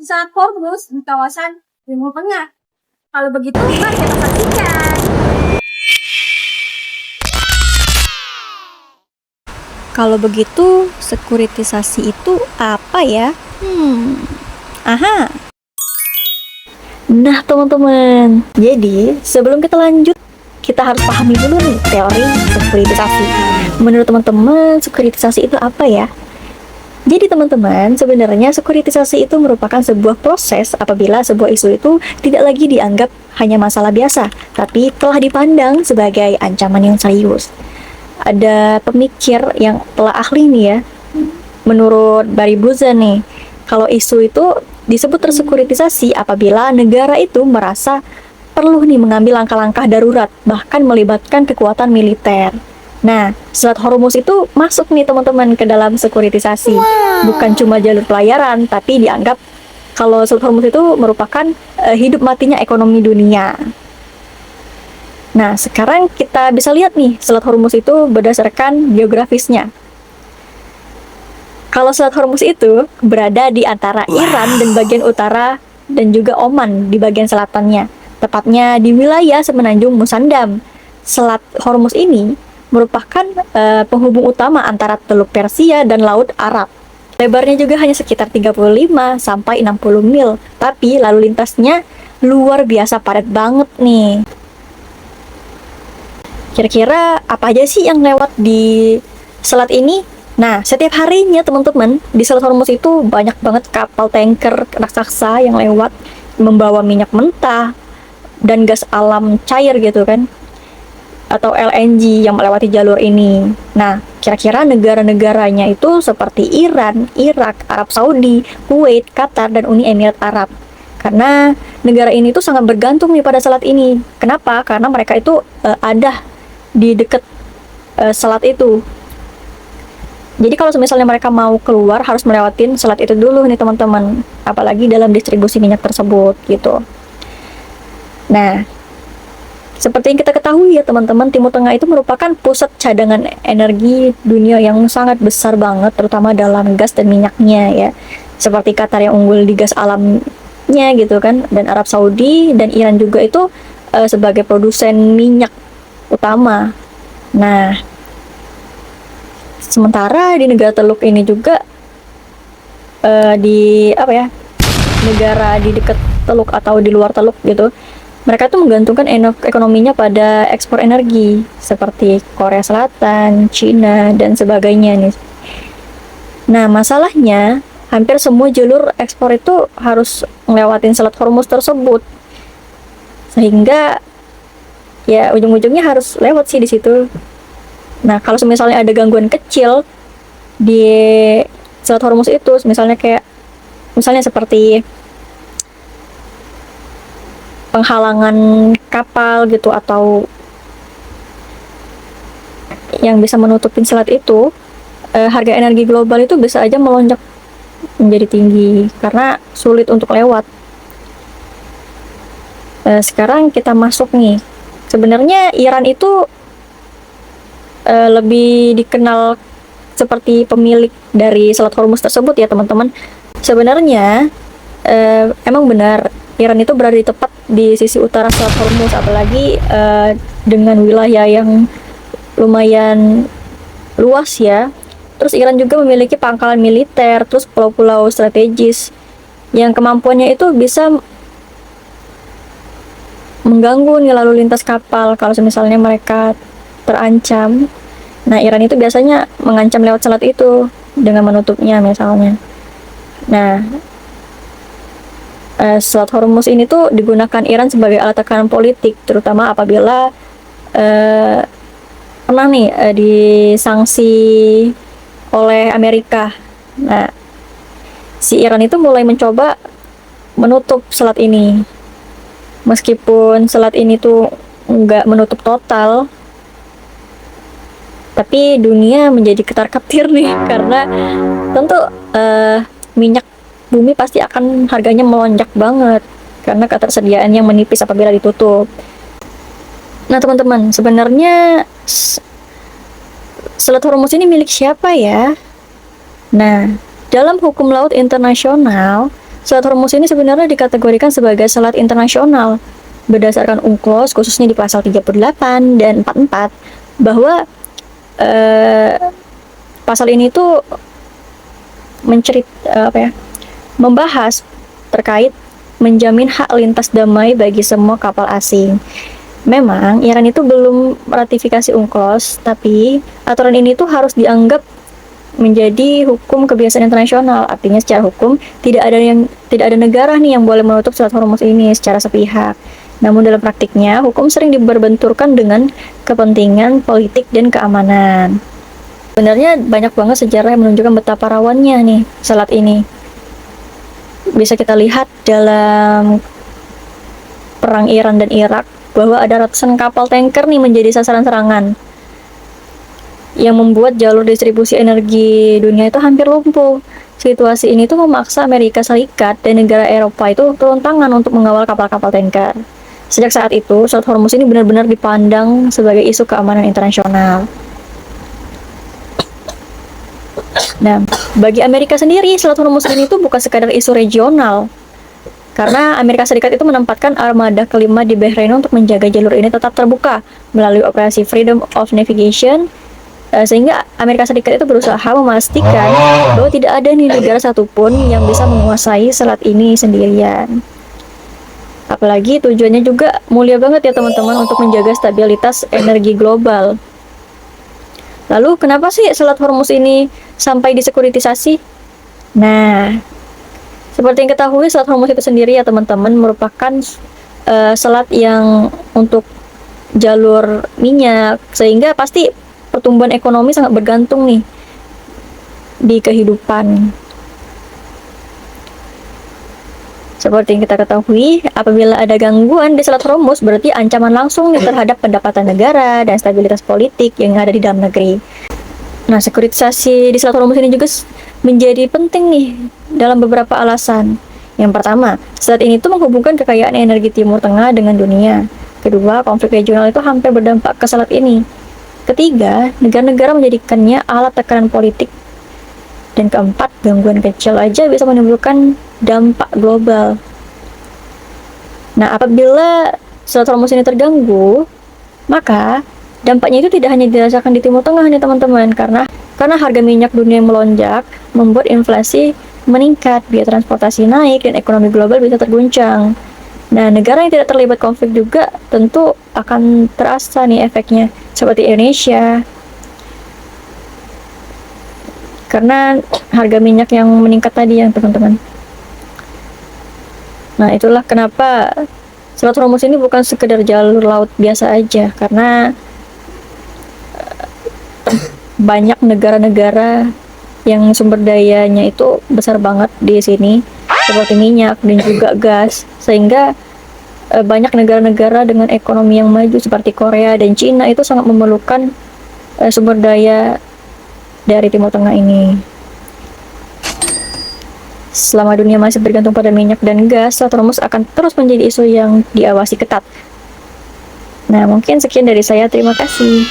Selat Hormuz di kawasan Timur Tengah. Kalau begitu, mari kita saksikan. Kalau begitu, sekuritisasi itu apa ya? Aha. Nah, teman-teman. Jadi, sebelum kita lanjut, kita harus pahami dulu nih teori sekuritisasi. Menurut teman-teman, sekuritisasi itu apa ya? Jadi teman-teman, sebenarnya sekuritisasi itu merupakan sebuah proses apabila sebuah isu itu tidak lagi dianggap hanya masalah biasa, tapi telah dipandang sebagai ancaman yang serius. Ada pemikir yang telah ahli nih ya, menurut Barry Buzan nih, kalau isu itu disebut tersekuritisasi apabila negara itu merasa perlu nih mengambil langkah-langkah darurat, bahkan melibatkan kekuatan militer. Nah, Selat Hormuz itu masuk nih teman-teman ke dalam sekuritisasi. Bukan cuma jalur pelayaran, tapi dianggap kalau Selat Hormuz itu merupakan hidup matinya ekonomi dunia. Nah, sekarang kita bisa lihat nih Selat Hormuz itu berdasarkan geografisnya. Kalau Selat Hormuz itu berada di antara Iran dan bagian utara dan juga Oman di bagian selatannya, tepatnya di wilayah semenanjung Musandam. Selat Hormuz ini merupakan penghubung utama antara Teluk Persia dan Laut Arab. Lebarnya juga hanya sekitar 35 sampai 60 mil, tapi lalu lintasnya luar biasa padat banget nih. Kira-kira apa aja sih yang lewat di selat ini? Nah, setiap harinya teman-teman, di Selat Hormuz itu banyak banget kapal tanker raksasa yang lewat membawa minyak mentah dan gas alam cair gitu kan, atau LNG yang melewati jalur ini. Nah, kira-kira negara-negaranya itu seperti Iran, Irak, Arab Saudi, Kuwait, Qatar, dan Uni Emirat Arab. Karena negara ini tuh sangat bergantung nih pada selat ini. Kenapa? Karena mereka itu ada di dekat selat itu. Jadi kalau misalnya mereka mau keluar harus melewatin selat itu dulu nih teman-teman. Apalagi dalam distribusi minyak tersebut gitu. Nah, seperti yang kita ketahui ya teman-teman, Timur Tengah itu merupakan pusat cadangan energi dunia yang sangat besar banget, terutama dalam gas dan minyaknya ya. Seperti Qatar yang unggul di gas alamnya gitu kan, dan Arab Saudi dan Iran juga itu sebagai produsen minyak utama. Nah, sementara di negara Teluk ini juga negara di dekat Teluk atau di luar Teluk gitu, mereka tuh menggantungkan ekonominya pada ekspor energi seperti Korea Selatan, Cina, dan sebagainya nih. Nah, masalahnya hampir semua jalur ekspor itu harus ngelewatin Selat Hormuz tersebut, sehingga ya ujung-ujungnya harus lewat sih di situ. Nah, kalau misalnya ada gangguan kecil di Selat Hormuz itu, misalnya seperti penghalangan kapal gitu atau yang bisa menutupin selat itu, harga energi global itu bisa aja melonjak menjadi tinggi karena sulit untuk lewat. Sekarang kita masuk nih. Sebenarnya Iran itu lebih dikenal seperti pemilik dari Selat Hormuz tersebut ya teman-teman. Sebenarnya emang benar Iran itu berada di tepat di sisi utara Selat Hormuz, apalagi dengan wilayah yang lumayan luas ya. Terus Iran juga memiliki pangkalan militer, terus pulau-pulau strategis yang kemampuannya itu bisa mengganggu nih lalu lintas kapal kalau misalnya mereka terancam. Nah, Iran itu biasanya mengancam lewat selat itu dengan menutupnya misalnya. Nah, Selat Hormuz ini tuh digunakan Iran sebagai alat tekanan politik, terutama apabila pernah nih disanksi oleh Amerika. Nah, si Iran itu mulai mencoba menutup selat ini. Meskipun selat ini tuh nggak menutup total, tapi dunia menjadi ketar-ketir nih karena tentu minyak bumi pasti akan harganya melonjak banget karena ketersediaan yang menipis apabila ditutup. Nah teman-teman, sebenarnya Selat Hormuz ini milik siapa ya? Nah, dalam hukum laut internasional, Selat Hormuz ini sebenarnya dikategorikan sebagai selat internasional berdasarkan UNCLOS, khususnya di pasal 38 dan 44, bahwa pasal ini tuh membahas terkait menjamin hak lintas damai bagi semua kapal asing. Memang Iran itu belum ratifikasi UNCLOS, tapi aturan ini tuh harus dianggap menjadi hukum kebiasaan internasional. Artinya secara hukum tidak ada negara nih yang boleh menutup Selat Hormuz ini secara sepihak. Namun dalam praktiknya hukum sering diberbenturkan dengan kepentingan politik dan keamanan. Sebenarnya banyak banget sejarah yang menunjukkan betapa rawannya nih selat ini. Bisa kita lihat dalam perang Iran dan Irak bahwa ada ratusan kapal tanker nih menjadi sasaran serangan, yang membuat jalur distribusi energi dunia itu hampir lumpuh. Situasi ini tuh memaksa Amerika Serikat dan negara Eropa itu turun tangan untuk mengawal kapal-kapal tanker. Sejak saat itu, Selat Hormuz ini benar-benar dipandang sebagai isu keamanan internasional. Nah, bagi Amerika sendiri, Selat Hormuz ini tuh bukan sekadar isu regional. Karena Amerika Serikat itu menempatkan armada kelima di Bahrain untuk menjaga jalur ini tetap terbuka melalui operasi Freedom of Navigation, sehingga Amerika Serikat itu berusaha memastikan bahwa tidak ada nih negara satupun yang bisa menguasai selat ini sendirian. Apalagi tujuannya juga mulia banget ya teman-teman, untuk menjaga stabilitas energi global. Lalu kenapa sih Selat Hormuz ini sampai disekuritisasi? Nah, seperti yang ketahui, Selat Hormuz itu sendiri ya teman-teman merupakan selat yang untuk jalur minyak, sehingga pasti pertumbuhan ekonomi sangat bergantung nih di kehidupan. Seperti yang kita ketahui, apabila ada gangguan di Selat Hormuz, berarti ancaman langsung nih terhadap pendapatan negara dan stabilitas politik yang ada di dalam negeri. Nah, sekuritisasi di Selat Hormuz ini juga menjadi penting nih dalam beberapa alasan. Yang pertama, selat ini tuh menghubungkan kekayaan energi Timur Tengah dengan dunia. Kedua, konflik regional itu hampir berdampak ke selat ini. Ketiga, negara-negara menjadikannya alat tekanan politik. Dan keempat, gangguan kecil aja bisa menimbulkan dampak global. Nah, apabila Selat Hormuz ini terganggu, maka dampaknya itu tidak hanya dirasakan di Timur Tengah nih teman-teman, karena harga minyak dunia melonjak, membuat inflasi meningkat, biaya transportasi naik, dan ekonomi global bisa terguncang. Nah, negara yang tidak terlibat konflik juga tentu akan terasa nih efeknya, seperti Indonesia. Karena harga minyak yang meningkat tadi ya teman-teman. Nah, itulah kenapa Selat Hormuz ini bukan sekedar jalur laut biasa aja, karena banyak negara-negara yang sumber dayanya itu besar banget di sini, seperti minyak dan juga gas, sehingga banyak negara-negara dengan ekonomi yang maju seperti Korea dan Cina itu sangat memerlukan sumber daya dari Timur Tengah ini. Selama dunia masih bergantung pada minyak dan gas, Selat Hormuz akan terus menjadi isu yang diawasi ketat. Nah, mungkin sekian dari saya. Terima kasih.